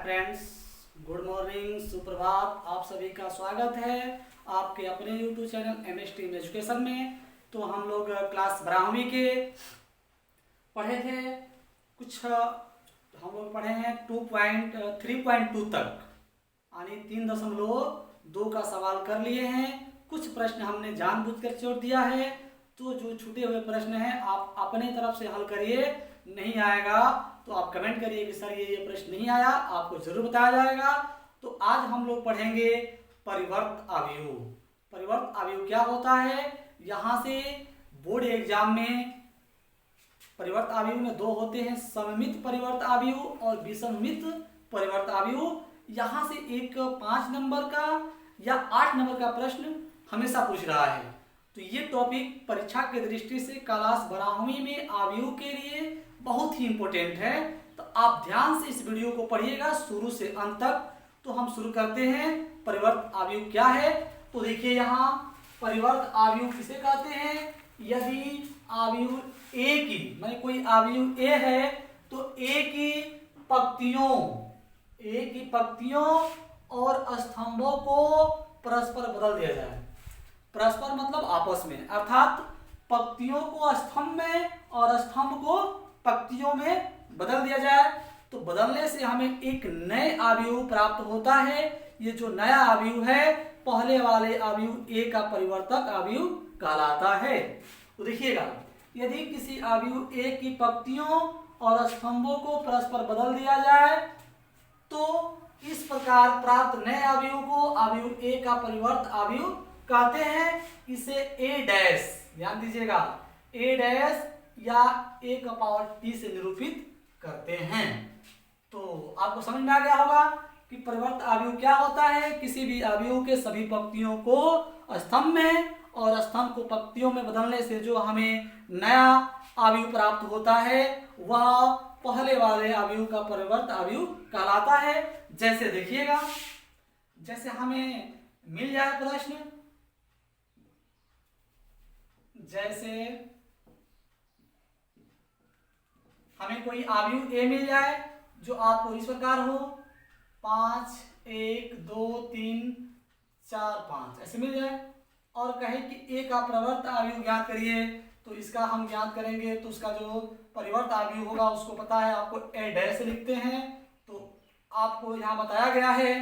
Friends, good morning, सुप्रभात। आप सभी का स्वागत है आपके अपने YouTube channel MS team education में। तो हम लोग क्लास 12वीं के पढ़े थे। कुछ हम लोग पढ़े हैं 3.2 तक, यानी 3.2 का सवाल कर लिए हैं। कुछ प्रश्न हमने जानबूझकर छोड़ दिया है, तो जो छूटे हुए प्रश्न हैं आप अपने तरफ से हल करिए। नहीं आएगा तो आप कमेंट करिए कि सर ये प्रश्न नहीं आया, आपको जरूर बताया जाएगा। तो आज हम लोग पढ़ेंगे परिवर्त अवयव। परिवर्त अवयव क्या होता है? यहाँ से बोर्ड एग्जाम में परिवर्त अवयव में दो होते हैं, सममित परिवर्त अवयव और विषमित परिवर्त अवयव। यहाँ से एक 5 नंबर का या 8 नंबर का प्रश्न हमेशा पूछ रहा है। तो ये टॉपिक परीक्षा की दृष्टि से क्लास 12वीं में अवयव के लिए बहुत ही इंपॉर्टेंट है। तो आप ध्यान से इस वीडियो को पढ़िएगा शुरू से अंत तक। तो हम शुरू करते हैं। परिवर्त अवयव क्या है? तो देखिए, यहाँ परिवर्त अवयव किसे कहते हैं? यदि अवयव ए की, माने कोई अवयव ए है तो ए की पंक्तियों और स्तंभों को परस्पर बदल दिया जाए। परस्पर मतलब आपस में, अर्थात पंक्तियों को स्तंभ में और स्तंभ को पंक्तियों में बदल दिया जाए। तो बदलने से हमें एक नए अवयव प्राप्त होता है। ये जो नया अवयव है, पहले वाले अवयव ए का परिवर्तक अवयव कहलाता है। तो देखिएगा, यदि किसी अवयव ए की पंक्तियों और स्तंभों को परस्पर बदल दिया जाए तो इस प्रकार प्राप्त नए अवयव को अवयव ए का परिवर्त अवयव कहते हैं। इसे ए डैश, ध्यान दीजिएगा, ए डैश या ए का पावर टी से निरूपित करते हैं। तो आपको समझ में आ गया होगा कि परिवर्त अवयव क्या होता है। किसी भी अवयव के सभी पंक्तियों को स्तंभ में और स्तंभ को पंक्तियों में बदलने से जो हमें नया अवयव प्राप्त होता है वह पहले वाले अवयव का परिवर्त अवयव कहलाता है। जैसे देखिएगा, जैसे हमें मिल जाए प्रश्न, जैसे हमें कोई अवयव ए मिल जाए जो आपको इस प्रकार हो, 5 1 2 3 4 5 ऐसे मिल जाए, और कहे कि ए का परिवर्त अवयव ज्ञात करिए। तो इसका हम ज्ञात करेंगे तो उसका जो परिवर्त अवयव होगा उसको पता है, आपको ए डैश लिखते हैं। तो आपको यहाँ बताया गया है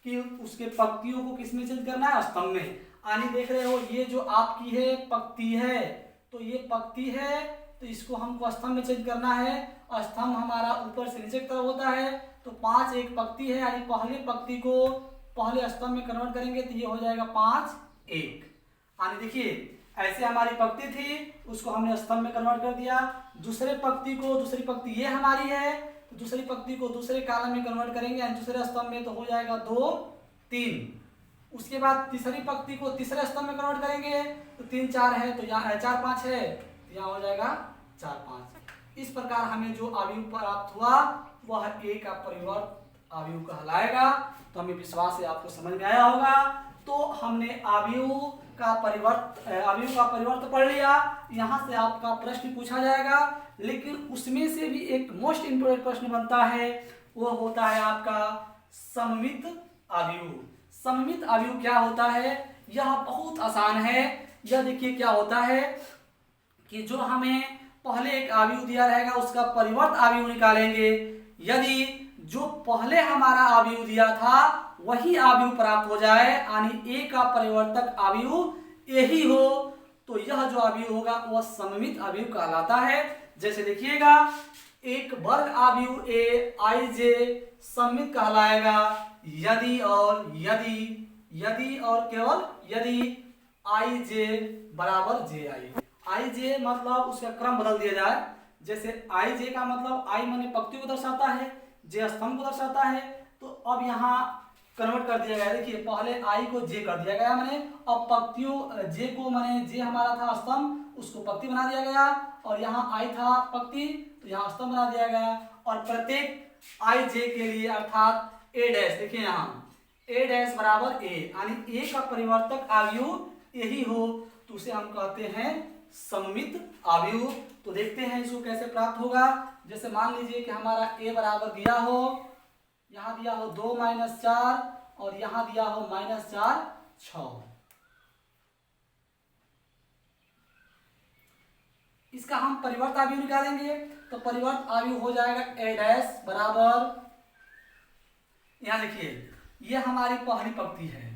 कि उसके पंक्तियों को किसमें चेंज करना है? स्तंभ में। यानी देख रहे हो, ये जो आपकी है पंक्ति है, तो ये पंक्ति है तो इसको हमको स्तंभ में चेंज करना है। स्तंभ हमारा ऊपर से नीचे की तरफ होता है। तो 5 एक पंक्ति है, यानी पहले पंक्ति को पहले स्तंभ में कन्वर्ट करेंगे तो ये हो जाएगा 5 1। यानी देखिए, ऐसे हमारी पंक्ति थी, उसको हमने स्तंभ में कन्वर्ट कर दिया। दूसरी पंक्ति ये हमारी है, तो दूसरी पंक्ति को दूसरे कॉलम में कन्वर्ट करेंगे, यानी दूसरे स्तंभ में, तो हो जाएगा 2 3। उसके बाद तीसरी पंक्ति को तीसरे स्तंभ में कन्वर्ट करेंगे तो 3 4 है, तो यहाँ 4 5 है, तो यहाँ हो जाएगा 4 5। इस प्रकार हमें जो अवयव प्राप्त हुआ वह ए का परिवर्त अवयव कहलाएगा। तो हमें विश्वास है आपको समझ में आया होगा। तो हमने अवयव का परिवर्त पढ़ लिया। यहाँ से आपका प्रश्न पूछा जाएगा, लेकिन उसमें से भी एक मोस्ट इंपोर्टेंट प्रश्न बनता है, वो होता है आपका सममित अवयव। सममित अवयव क्या होता है? यह बहुत आसान है। यह देखिए क्या होता है कि जो हमें पहले एक अवयव दिया रहेगा उसका परिवर्त अवयव निकालेंगे। यदि जो पहले हमारा अवयव दिया था वही अवयव प्राप्त हो जाए, यानी ए का परिवर्तक अवयव यही हो, तो यह जो अवयव होगा वह सममित अवयव कहलाता है। जैसे देखिएगा, एक वर्ग अवयव ए आई जे सममित कहलाएगा यदि और केवल यदि आई जे बराबर जे आई। आई जे मतलब उसका क्रम बदल दिया जाए। जैसे आई जे का मतलब आई माने पंक्ति को दर्शाता है, जे स्तंभ को दर्शाता है। तो अब यहाँ कन्वर्ट कर दिया गया। देखिए, पहले आई को जे कर दिया गया, माने अब पंक्तियों जे को, माने जे हमारा था स्तंभ, उसको पंक्ति बना दिया गया, और यहाँ आई था पंक्ति तो यहाँ स्तंभ बना दिया गया। और प्रत्येक आई जे के लिए अर्थात ए डैश, देखिए यहाँ ए डैश बराबर ए, यानी ए का परिवर्तक अवयव यही हो, तो उसे हम कहते हैं सममित अवयव। तो देखते हैं इसको कैसे प्राप्त होगा। जैसे मान लीजिए कि हमारा ए बराबर दिया हो, यहाँ दिया हो 2 - 4 और यहाँ दिया हो -4 6। इसका हम परिवर्त आव्यूह निकालेंगे तो परिवर्त आव्यूह हो जाएगा a डैश बराबर, यहाँ देखिए ये हमारी पहली पंक्ति है,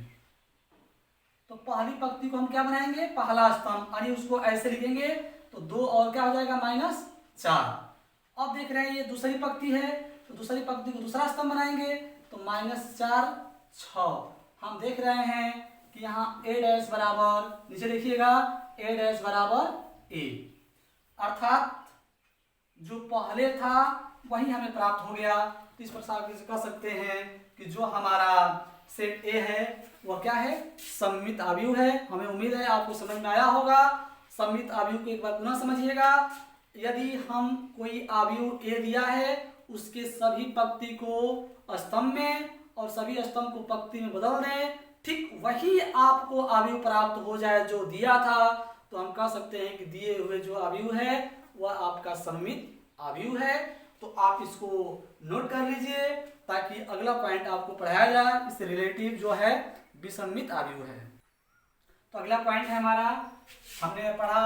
तो पहली पंक्ति को हम क्या बनाएंगे, पहला स्तंभ, यानी उसको ऐसे लिखेंगे तो 2 और क्या हो जाएगा -4। अब देख रहे हैं ये दूसरी पंक्ति है, तो दूसरी पंक्ति को दूसरा स्तंभ बनाएंगे तो -4 6। हम देख रहे हैं कि यहाँ a डैश बराबर, नीचे देखिएगा a डैश बराबर a, अर्थात जो पहले था वही हमें प्राप्त हो गया। तो इस प्रकार से कह सकते हैं कि जो हमारा सेट ए है वह क्या है, सममित आव्यूह है। हमें उम्मीद है आपको समझ में आया होगा। सममित आव्यूह को एक बार पुनः समझिएगा। यदि हम कोई आव्यूह ए दिया है, उसके सभी पंक्ति को स्तंभ में और सभी स्तंभ को पंक्ति में बदल दें, ठीक वही आपको आव्यूह प्राप्त हो जाए जो दिया था, तो हम कह सकते हैं कि दिए हुए जो आव्यूह है वह आपका सममित आव्यूह है। तो आप इसको नोट कर लीजिए ताकि अगला पॉइंट आपको पढ़ाया जाए, इससे रिलेटिव जो है विसम्मित आव्यूह है। तो अगला पॉइंट है हमारा, हमने पढ़ा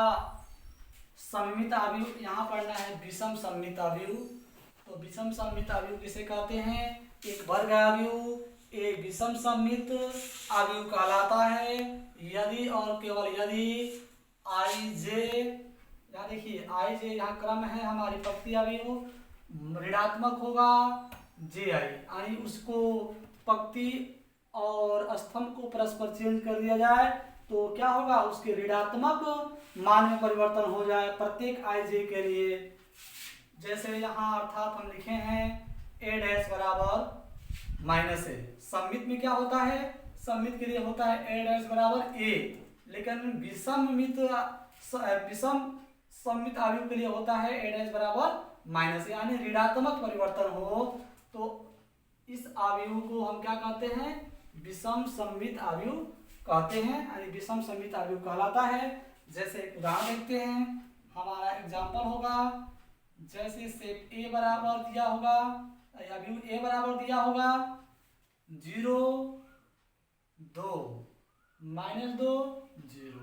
सममित आव्यूह, यहाँ पढ़ना है विषम सम्मित आव्यूह। तो विषम सम्मित आव्यूह किसे कहते हैं, एक वर्ग आव्यूह एक विषम सम्मित आव्यूह कहलाता है यदि और केवल यदि आई जे, यहाँ देखिए आई जे यहाँ क्रम है हमारी पंक्ति आव्यूह ऋणात्मक होगा जे आई, यानी उसको पंक्ति और स्तंभ को परस्पर चेंज कर दिया जाए तो क्या होगा, उसके ऋणात्मक मान में परिवर्तन हो जाए प्रत्येक आई जे के लिए। जैसे यहाँ अर्थात हम लिखे हैं a डैश बराबर -a। सममित में क्या होता है, सममित के लिए होता है a डैश बराबर a, लेकिन विषम सम्मित आव्यूह के लिए होता है a डैश बराबर -a, यानी ऋणात्मक परिवर्तन हो तो इस आव्यूह को हम क्या कहते हैं, विषम सम्मित आव्यूह कहते हैं, यानी विषम सम्मित आव्यूह कहलाता है। जैसे एक उदाहरण देखते हैं, हमारा एग्जांपल होगा, जैसे सेट ए बराबर दिया होगा, आव्यूह ए बराबर दिया होगा 0 2 -2 0।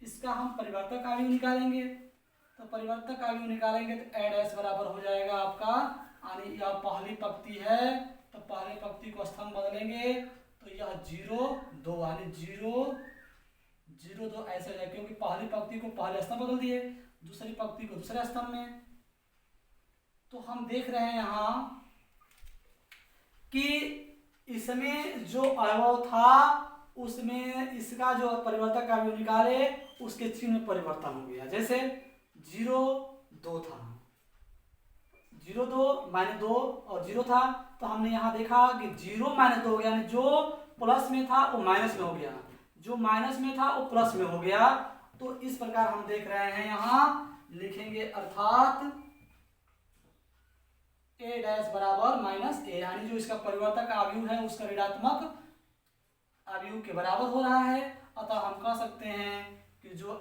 इसका हम परिवर्तक आव्यूह निकालेंगे, तो परिवर्तक आव्यूह निकालेंगे तो a डैश बराबर हो जाएगा आपका, यानी यह पहली पंक्ति है तो पहली पंक्ति को स्तंभ बदलेंगे तो यह 0 2, यानी 0 0 2 ऐसे हो जाएगा, क्योंकि पहली पंक्ति को पहले स्तंभ बदल दिए, दूसरी पंक्ति को दूसरे स्तंभ में। तो हम देख रहे हैं यहाँ कि इसमें जो अवयव था उसमें इसका जो परिवर्तक आव्यूह निकाले उसके चिन्ह में परिवर्तन हो गया। जैसे 0 2 था, 0 2 -2 और 0 था, तो हमने यहाँ देखा कि 0 -2 हो गया, यानी जो प्लस में था वो माइनस में हो गया, जो माइनस में था वो प्लस में हो गया। तो इस प्रकार हम देख रहे हैं यहाँ लिखेंगे, अर्थात a डैश बराबर -a, यानी जो इसका परिवर्तक आव्यूह है उसका ऋणात्मक आव्यूह के बराबर हो रहा है। अतः हम कह सकते हैं कि जो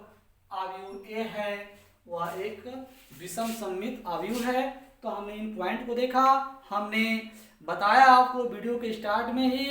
आव्यूह a है वह एक विषम सम्मित आव्यूह है। तो हमने इन पॉइंट को देखा, हमने बताया आपको वीडियो के स्टार्ट में ही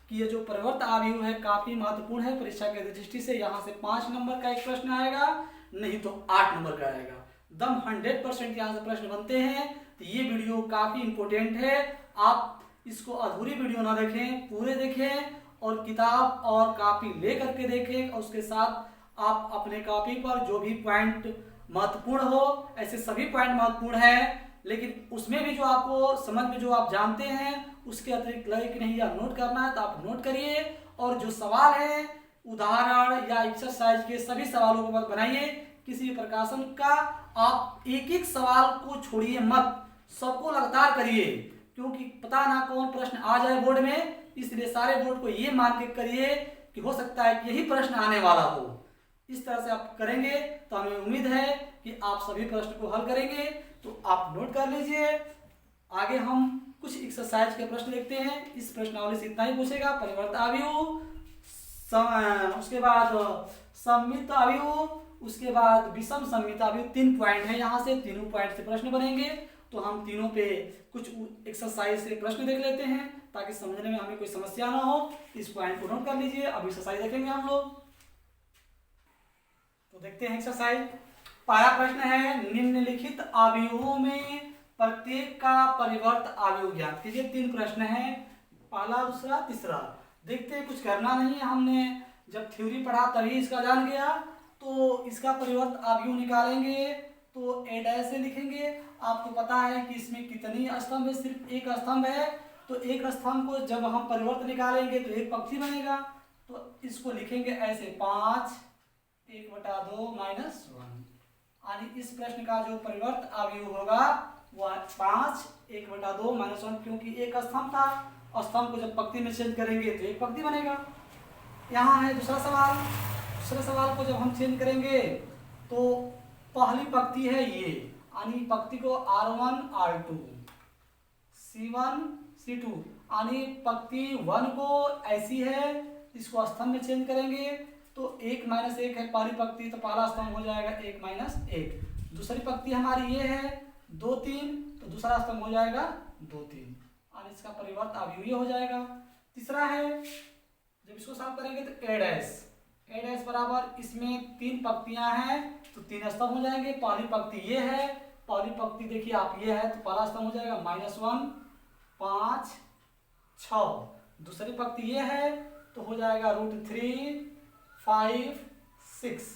कि ये जो परिवर्त आव्यूह है काफी महत्वपूर्ण है परीक्षा के दृष्टि से। यहाँ से 5 नंबर का एक प्रश्न आएगा, नहीं तो 8 नंबर का आएगा, दम 100% यहाँ से प्रश्न बनते हैं। तो ये वीडियो काफी इंपॉर्टेंट है, आप इसको अधूरी वीडियो ना देखें, पूरे देखें और किताब और कॉपी ले करके देखें, और उसके साथ आप अपने कॉपी पर जो भी पॉइंट महत्वपूर्ण हो, ऐसे सभी पॉइंट महत्वपूर्ण है, लेकिन उसमें भी जो आपको समझ में जो आप जानते हैं उसके अतिरिक्त लगे कि नहीं या नोट करना है तो आप नोट करिए। और जो सवाल है उदाहरण या एक्सरसाइज के सभी सवालों को बनाइए, किसी प्रकाशन का आप एक एक सवाल को छोड़िए मत, सबको लगातार करिए, क्योंकि पता ना कौन प्रश्न आ जाए बोर्ड में, इसलिए सारे बोर्ड को ये मान के करिए कि हो सकता है कि यही प्रश्न आने वाला हो। इस तरह से आप करेंगे तो हमें उम्मीद है कि आप सभी प्रश्न को हल करेंगे। तो आप नोट कर लीजिए। आगे हम कुछ एक्सरसाइज के प्रश्न देखते हैं। इस प्रश्नावली से इतना ही पूछेगा, परिवर्त आव्यूह, उसके बाद सम्मित आव्यूह, उसके बाद विषम सम्मित आव्यूह। 3 पॉइंट है, यहाँ से तीनों पॉइंट से प्रश्न बनेंगे तो हम तीनों पे कुछ एक्सरसाइज से प्रश्न देख लेते हैं ताकि समझने में हमें कोई समस्या ना हो। इस पॉइंट को नोट कर लीजिए। अब एक्सरसाइज देखेंगे हम लोग। तो देखते हैं एक्सरसाइज। पहला प्रश्न है, निम्नलिखित अवयवों में प्रत्येक का परिवर्त अवयव ज्ञात कीजिए। 3 प्रश्न है, पहला, दूसरा, तीसरा। देखते हैं, कुछ करना नहीं है। हमने जब थ्योरी पढ़ा तभी इसका जान गया। तो इसका परिवर्त अवयव निकालेंगे तो ए डैश से लिखेंगे। आपको पता है कि इसमें कितनी स्तंभ है, सिर्फ एक स्तंभ है। तो एक स्तंभ को जब हम परिवर्त निकालेंगे तो एक पंक्ति बनेगा। तो इसको लिखेंगे ऐसे 5 1/2 -1। यानी इस प्रश्न का जो परिवर्त अवयव होगा वह 5 1/2 -1, क्योंकि एक स्तंभ था। स्तंभ को जब पंक्ति में चेंज करेंगे तो एक पंक्ति बनेगा। यहाँ है दूसरा सवाल। दूसरे सवाल को जब हम चेंज करेंगे तो पहली पंक्ति है ये, यानी पंक्ति को R1 R2 C1 C2, यानी पंक्ति 1 को ऐसी है, इसको स्तंभ में चेंज करेंगे तो 1 - 1 है पहली पंक्ति, तो पहला स्तंभ हो जाएगा 1 - 1। दूसरी पंक्ति हमारी ये है 2 3, तो दूसरा स्तंभ हो जाएगा 2 3, और इसका परिवर्त अवयव ये हो जाएगा। तीसरा है, जब इसको साफ करेंगे तो ए डैश बराबर, इसमें 3 पंक्तियां हैं तो 3 स्तंभ हो जाएंगे। पहली पंक्ति ये है, पहली पंक्ति देखिए आप ये है, तो पहला स्तंभ हो जाएगा -1 5 6। दूसरी पंक्ति ये है तो हो जाएगा √3 5 6,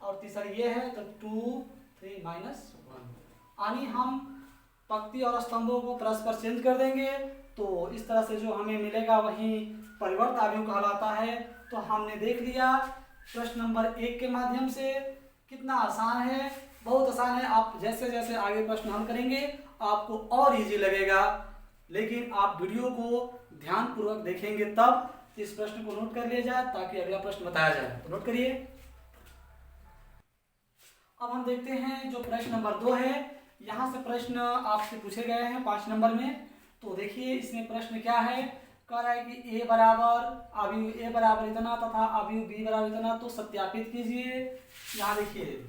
और तीसरी ये है तो 2 3 -1। यानी हम पंक्ति और स्तंभों को परस्पर चेंज कर देंगे तो इस तरह से जो हमें मिलेगा वही परिवर्त अवयव कहलाता है। तो हमने देख लिया प्रश्न नंबर 1 के माध्यम से। कितना आसान है, बहुत आसान है। आप जैसे जैसे आगे प्रश्न हल करेंगे आपको और इजी लगेगा, लेकिन आप वीडियो को ध्यानपूर्वक देखेंगे तब। इस प्रश्न को नोट कर लिया जाए ताकि अगला प्रश्न बताया जाए। तो नोट करिए। अब हम देखते हैं जो प्रश्न नंबर 2 है। यहाँ से प्रश्न आपसे पूछे गए हैं 5 नंबर में। तो देखिए इसमें प्रश्न क्या है, कह रहा है कि ए बराबर अवयव ए बराबर इतना तथा अवयव बी बराबर इतना। तो सत्यापित कीजिए। यहाँ देखिए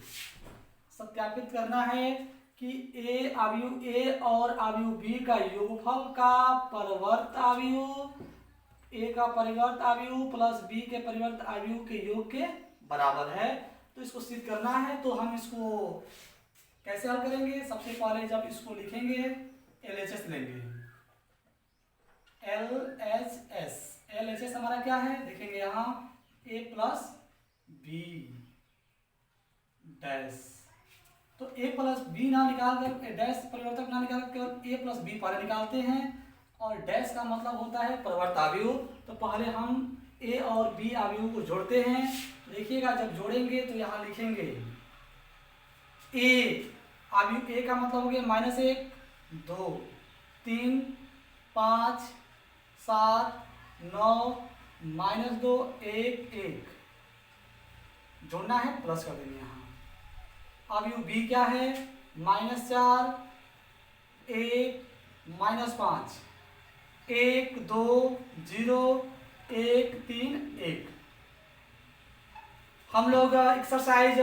सत्यापित करना है कि ए अवयव ए और अवयव बी का योगफल का परिवर्त अवयव ए का परिवर्त अवयव प्लस बी के परिवर्त अवयव के योग के बराबर है। तो इसको सिद्ध करना है। तो हम इसको कैसे हल करेंगे, सबसे पहले जब इसको लिखेंगे LHS लेंगे। LHS हमारा क्या है, देखेंगे यहाँ a प्लस बी डैश। तो a प्लस बी ना निकाल कर डैश परिवर्तक ना निकाल कर केवल a प्लस बी पहले निकालते हैं, और डैश का मतलब होता है परिवर्त अवयव। तो पहले हम a और b अवयव को जोड़ते हैं। देखिएगा जब जोड़ेंगे तो यहाँ लिखेंगे a अवयव a का मतलब हो गया -1 2 3 5 7 9 -2 1 1 जोड़ना है, प्लस कर देंगे। यहाँ अवयव बी क्या है, -4 1 -5 1 2 0 1 3 1। हम लोग एक्सरसाइज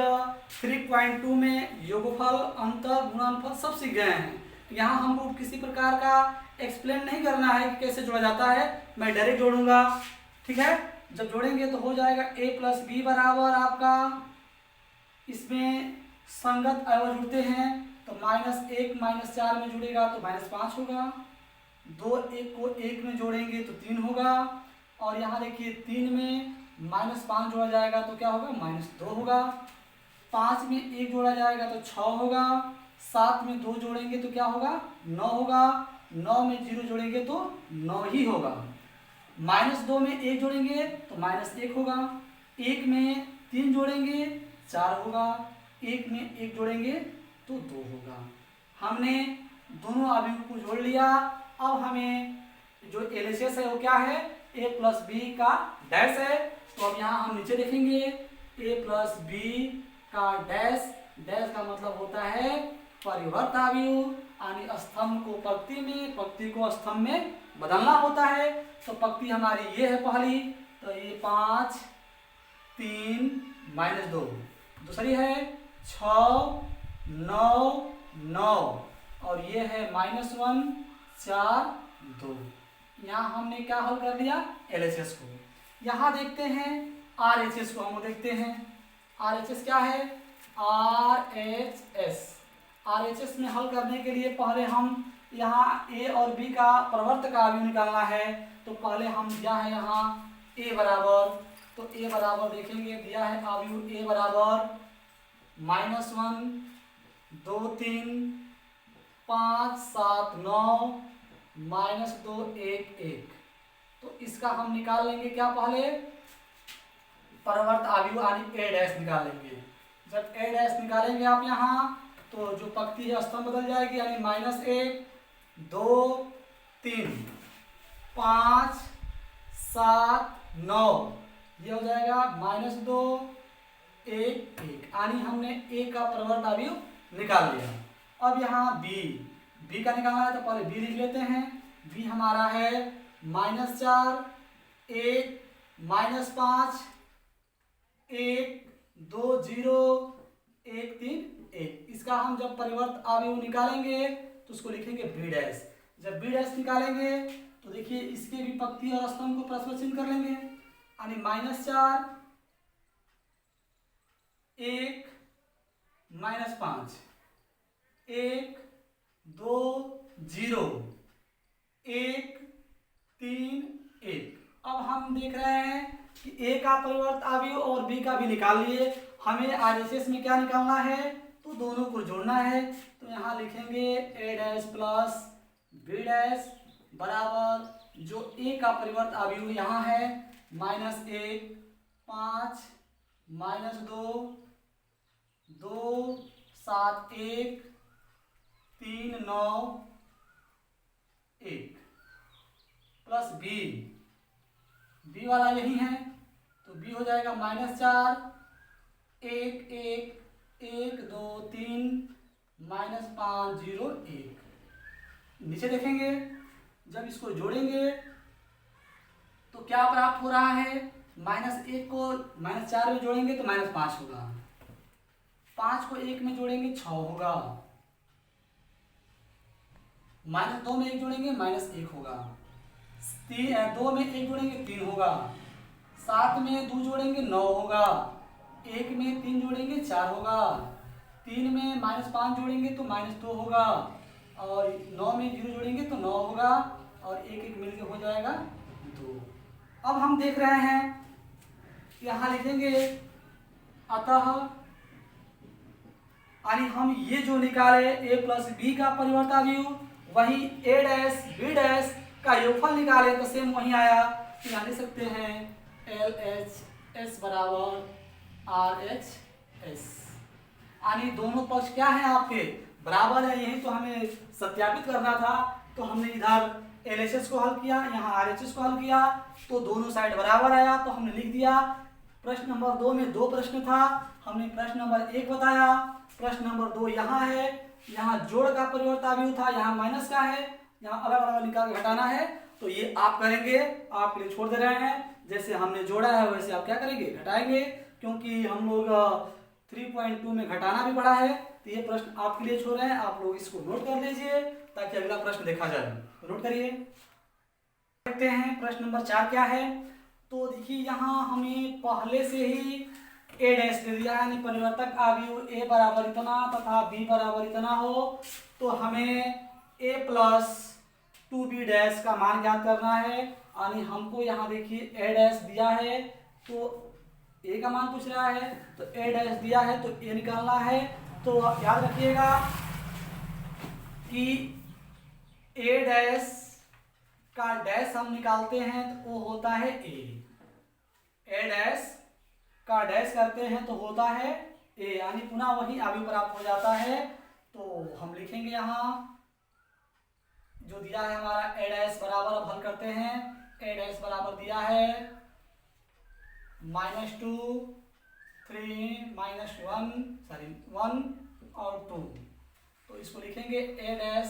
3.2 में योगफल अंतर गुणनफल सब सीख गए हैं। यहाँ हमको किसी प्रकार का एक्सप्लेन नहीं करना है कि कैसे जोड़ा जाता है, मैं डायरेक्ट जोड़ूंगा। ठीक है, जब जोड़ेंगे तो हो जाएगा a प्लस बी बराबर आपका, इसमें संगत अवयव जुड़ते हैं तो -1 -4 में जुड़ेगा तो -5 होगा। 2 1 को 1 में जोड़ेंगे तो 3 होगा, और यहाँ देखिए 3 में -5 जोड़ा जाएगा तो क्या होगा, -2 होगा। 5 में 1 जोड़ा जाएगा तो 6 होगा। 7 में 2 जोड़ेंगे तो क्या होगा, 9 होगा। 9 में 0 जोड़ेंगे तो 9 ही होगा। -2 में 1 जोड़ेंगे तो -1 होगा। 1 में 3 जोड़ेंगे 4 होगा। 1 में 1 जोड़ेंगे तो 2 होगा। हमने दोनों अवयव को जोड़ लिया। अब हमें जो LHS है वो क्या है, a प्लस बी का डैश है। तो अब यहाँ हम नीचे देखेंगे a प्लस बी का डैश। डैश का मतलब होता है परिवर्त अवयव, यानी स्तंभ को पंक्ति में, पंक्ति को स्तंभ में बदलना होता है। तो पंक्ति हमारी ये है पहली, तो ये 5 3 -2। दूसरी है 6 9 9, और ये है -1 4 2। यहाँ हमने क्या हल कर दिया, LHS को। यहाँ देखते हैं RHS को, हम देखते हैं RHS क्या है, RHS में हल करने के लिए पहले हम यहाँ A और B का प्रवर्त का अवयव निकालना है। तो पहले हम दिया है यहाँ A बराबर, तो A बराबर देखेंगे, दिया है अवयव A बराबर -1 2 3 5 7 9 -2 1 1। तो इसका हम निकाल लेंगे क्या, पहले परवर्त अवयव यानी A' निकालेंगे। जब A' निकालेंगे आप यहाँ, तो जो पंक्ति है स्तंभ बदल जाएगी, यानी -1 2 3 5 7 9, ये हो जाएगा -2 1 1, यानी हमने A का परवर्त अवयव निकाल लिया। अब यहाँ B का निकालना है, तो पहले B लिख लेते हैं। B हमारा है -4 1 -5 1 2 0 1 3 1। इसका हम जब परिवर्त अवयव निकालेंगे तो उसको लिखेंगे B'। जब B' निकालेंगे तो देखिए इसके भी पंक्ति और स्तंभ को प्रश्न चिन्ह कर लेंगे, यानी -4 1 -5 1 2 0 1 3 1। अब हम देख रहे हैं कि A का परिवर्त अवयव और B का भी निकाल लिए, हमें RHS में क्या निकालना है, तो दोनों को जोड़ना है। तो यहाँ लिखेंगे A' प्लस B' बराबर जो A का परिवर्त अवयव यहाँ है -1 5 -2 2 7 1 3 9 1 प्लस B वाला यही है, तो B हो जाएगा -4 1 1 1 2 3 -5 0 1। नीचे देखेंगे, जब इसको जोड़ेंगे तो क्या प्राप्त हो रहा है, -1 को -4 में जोड़ेंगे तो -5 होगा, 5 को 1 में जोड़ेंगे 6 होगा, -2 में 1 जोड़ेंगे -1 होगा, 2 में 1 जोड़ेंगे 3 होगा, 7 में 2 जोड़ेंगे 9 होगा, 1 में 3 जोड़ेंगे 4 होगा, 3 में -5 जोड़ेंगे तो -2 होगा, और 9 में 0 जोड़ेंगे तो 9 होगा, और 1 1 मिलकर हो जाएगा 2। अब हम देख रहे हैं, यहाँ लिखेंगे अतः, यानी हम ये जो निकाले A प्लस B का परिवर्त अवयव, वही A' B' का योगफल निकाले तो सेम वही आया। तो यहाँ लिख सकते हैं LHS बराबर RHS, यानी दोनों पक्ष क्या है आपके बराबर है। यही तो हमें सत्यापित करना था, तो हमने इधर LHS को हल किया, यहाँ RHS को हल किया, तो दोनों साइड बराबर आया, तो हमने लिख दिया। प्रश्न नंबर 2 में 2 प्रश्न था, हमने प्रश्न नंबर 1 बताया, प्रश्न नंबर 2 यहाँ है, यहाँ जोड़ का परिवर्त अवयव था, यहाँ माइनस का है, यहाँ अलग अलग निकाल के घटाना है। तो ये आप करेंगे, आपके लिए छोड़ दे रहे हैं, जैसे हमने जोड़ा है वैसे आप क्या करेंगे, घटाएंगे, क्योंकि हम लोग 3.2 में घटाना भी पड़ा है। तो ये प्रश्न आपके लिए छोड़ रहे हैं, आप लोग इसको नोट कर लीजिए ताकि अगला प्रश्न देखा जाए। तो नोट करिए। देखते हैं प्रश्न नंबर 4 क्या है। तो देखिए यहाँ हमें पहले से ही A' दे दिया, यानी परिवर्तक अवयव A बराबर इतना तथा B बराबर इतना हो, तो हमें A प्लस 2B' का मान ज्ञात करना है। यानी हमको यहाँ देखिए A' दिया है, तो A का मान पूछ रहा है, तो A' दिया है तो A निकालना है। तो याद रखिएगा कि A' का डैश हम निकालते हैं तो वो होता है A' का डैश करते हैं तो होता है A, यानी पुनः वही अवयव प्राप्त हो जाता है। तो हम लिखेंगे यहाँ जो दिया है हमारा A' बराबर, अब हल करते हैं। A' बराबर दिया है -2 3 -1 और 2, तो इसको लिखेंगे A'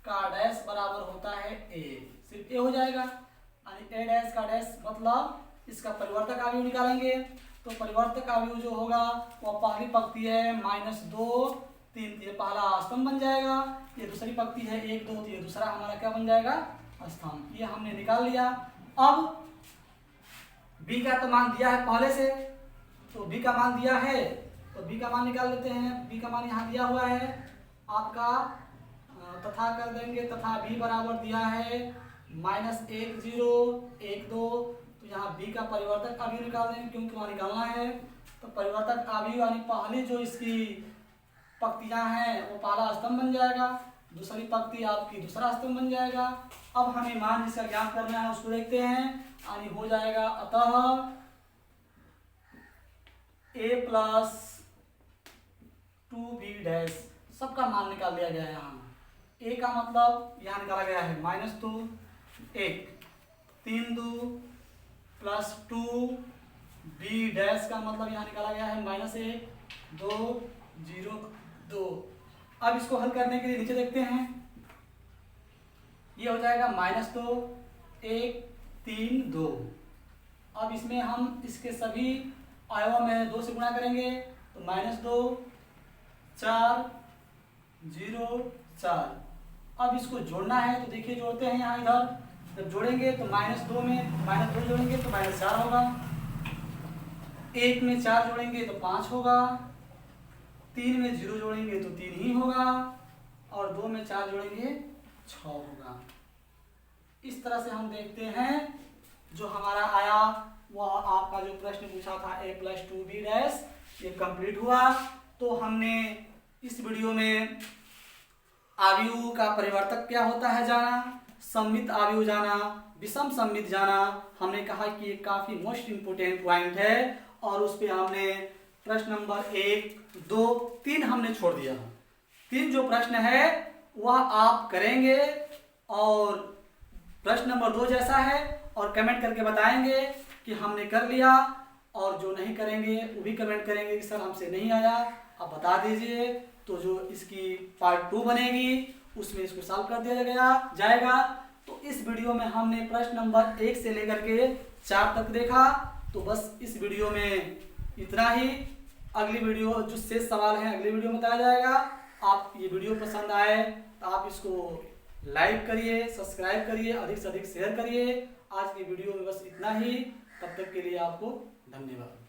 का डैश बराबर होता है A, सिर्फ A हो जाएगा। यानी A' का डैश मतलब इसका परिवर्तक अवयव निकालेंगे, तो परिवर्तक अवयव जो होगा वो पहली पंक्ति है -2 3, ये पहला स्तंभ बन जाएगा। ये दूसरी पंक्ति है 1 2, तो ये दूसरा हमारा क्या बन जाएगा, स्तंभ। ये हमने निकाल लिया। अब b का तो मान दिया है पहले से, तो b का मान दिया है तो b का मान निकाल लेते हैं। b का मान यहाँ दिया हुआ है आपका, तथा कर देंगे, तथा b बराबर दिया है -1 0 1 2, तो यहाँ b का परिवर्तक अवयव निकाल देंगे क्योंकि वहाँ निकालना है। तो परिवर्तक अवयव यानी पहली जो इसकी पंक्तियाँ हैं वो पहला स्तंभ बन जाएगा, दूसरी पंक्ति आपकी दूसरा स्तंभ बन जाएगा। अब हमें मान इसका ज्ञात करना है, उसको देखते हैं। यानी हो जाएगा अतः a + 2b' सबका मान निकाल लिया गया है। यहाँ a का मतलब यहाँ निकाला गया है -2 1 3 2 + 2, b' का मतलब यहाँ निकाला गया है -1 2 0 2। अब इसको हल करने के लिए नीचे देखते हैं, ये हो जाएगा -2 1 3 2। अब इसमें हम इसके सभी अवयवों में 2 से गुणा करेंगे, तो -2 4 0 4। अब इसको जोड़ना है, तो देखिए जोड़ते हैं यहाँ इधर। जब जोड़ेंगे तो -2 में -2 जोड़ेंगे तो -4 होगा, 1 में 4 जोड़ेंगे तो 5 होगा, 3 में 0 जोड़ेंगे तो 3 ही होगा, और 2 में 4 जोड़ेंगे 6 होगा। इस तरह से हम देखते हैं जो हमारा आया वह आपका जो प्रश्न पूछा था a + 2b' ये कंप्लीट हुआ। तो हमने इस वीडियो में आव्यूह का परिवर्तक क्या होता है जाना, सममित आव्यूह जाना, विषम सममित जाना। हमने कहा कि ये काफी मोस्ट इम्पोर्टेंट पॉइंट है, और उस पर हमने प्रश्न नंबर 1 2 3 हमने छोड़ दिया। 3 जो प्रश्न है वह आप करेंगे और प्रश्न नंबर 2 जैसा है, और कमेंट करके बताएंगे कि हमने कर लिया, और जो नहीं करेंगे वो भी कमेंट करेंगे कि सर हमसे नहीं आया, आप बता दीजिए। तो जो इसकी पार्ट 2 बनेगी उसमें इसको सॉल्व कर दिया जाएगा। तो इस वीडियो में हमने प्रश्न नंबर 1 से लेकर के 4 तक देखा। तो बस इस वीडियो में इतना ही। अगली वीडियो जो शेष सवाल हैं अगली वीडियो में बताया जाएगा। आप ये वीडियो पसंद आए तो आप इसको लाइक करिए, सब्सक्राइब करिए, अधिक से अधिक शेयर करिए। आज की वीडियो में बस इतना ही। तब तक के लिए आपको धन्यवाद।